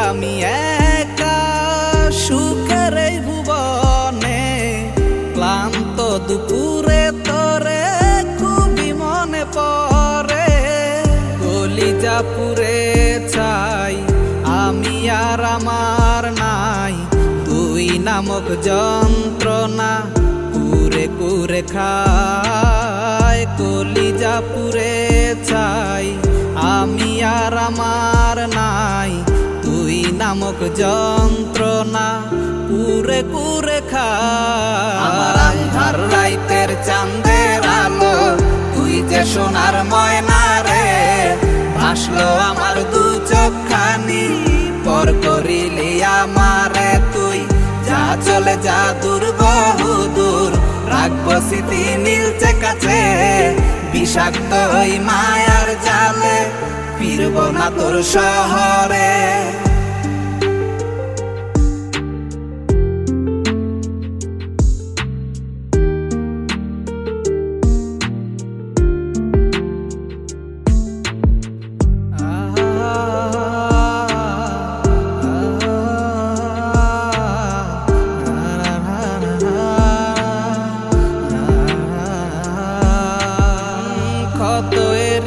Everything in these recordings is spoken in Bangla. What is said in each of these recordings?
আমি একা সুখের এই ভুবনে, ক্লান্ত দুপুরে তোরে খুবই মনে পড়ে। কলিজা পুরে চাই আমি আর আমার নাই, তুই নামক যন্ত্রণা কুরে কুরে খায়। কলিজা পুরে চাই আমি আর আমার নাই, তুই নামক যন্ত্রণা কুরে কুরে খায়। আমার আন্ধার রাইতের চাঁদের আলো, তুই যে সোনার ময়না রে, ভাসলো আমার দু চোখখানি, পর করিলি আমারে তুই। যা চলে যা দূর বহু দূর, রাখবো স্মৃতি নীলচে কাছে, বিষাক্ত ওই মায়ার জালে ফিরবো না তোর শহরে।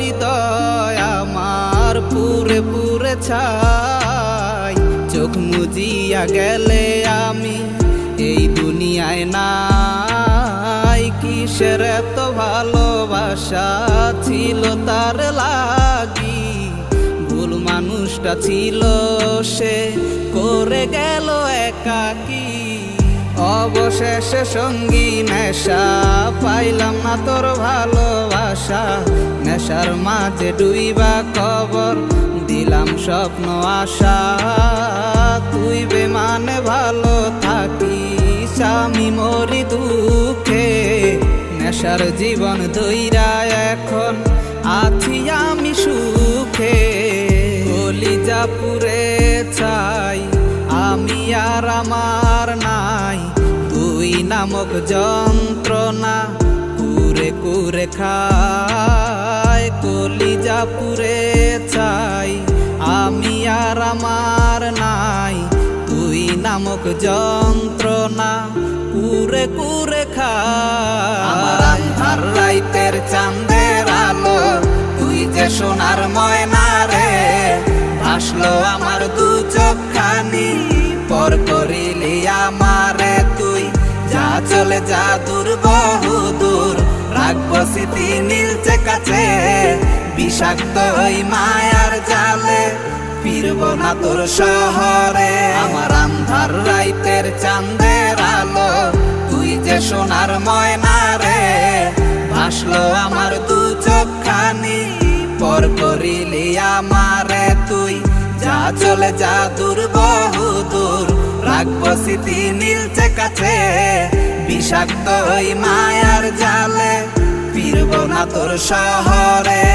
হৃদয় আমার পুরে পুরে ছাই, চোখ মুজিয়া গেলে আমি এই দুনিয়ায় নাই। কিসের এত ভালোবাসা ছিল তার লাগি, ভুল মানুষটা ছিল সে, করে গেল একাকী। অবশেষে সঙ্গী নেশা, পাইলাম না তোর ভালোবাসা, নেশার মাঝে ডুইবা কবর দিলাম স্বপ্ন আশা। তুই বেমানে ভালো থাকিস, আমি মরি দুঃখে, নেশার জীবন ধইরা এখন আছি আমি সুখে। কলিজা পুরে চাই আমি আর আমার নাই, তুই নামক যন্ত্রণা কুরে কুরে খায়। কলিজা পুরে চাই আমি আর আমার নাই, তুই নামক যন্ত্রণা কুরে কুরে খায়। আমার আন্ধার রাইতের চাঁদের আলো, তুই যে সোনার ময়না রে, ভাসলো আমার দু চোখখানি, পর করিলি আমারে তুই। যা চলে যা দূর বহু দূর, রাখবো স্মৃতি নীলচে কাছে, বিষাক্ত ওই মায়ার জালে ফিরবো না তোর শহরে। আমার আন্ধার রাইতের চাঁদের আলো, তুই যে সোনার ময়না রে, ভাসলো আমার দু চোখখানি, পর করিলি আমারে তুই। যা চলে যা দূর বহু দূর, রাখবো স্মৃতি নীলচে কাছে, বিষাক্ত ওই মায়ার জালে ফিরবো না তোর শহরে।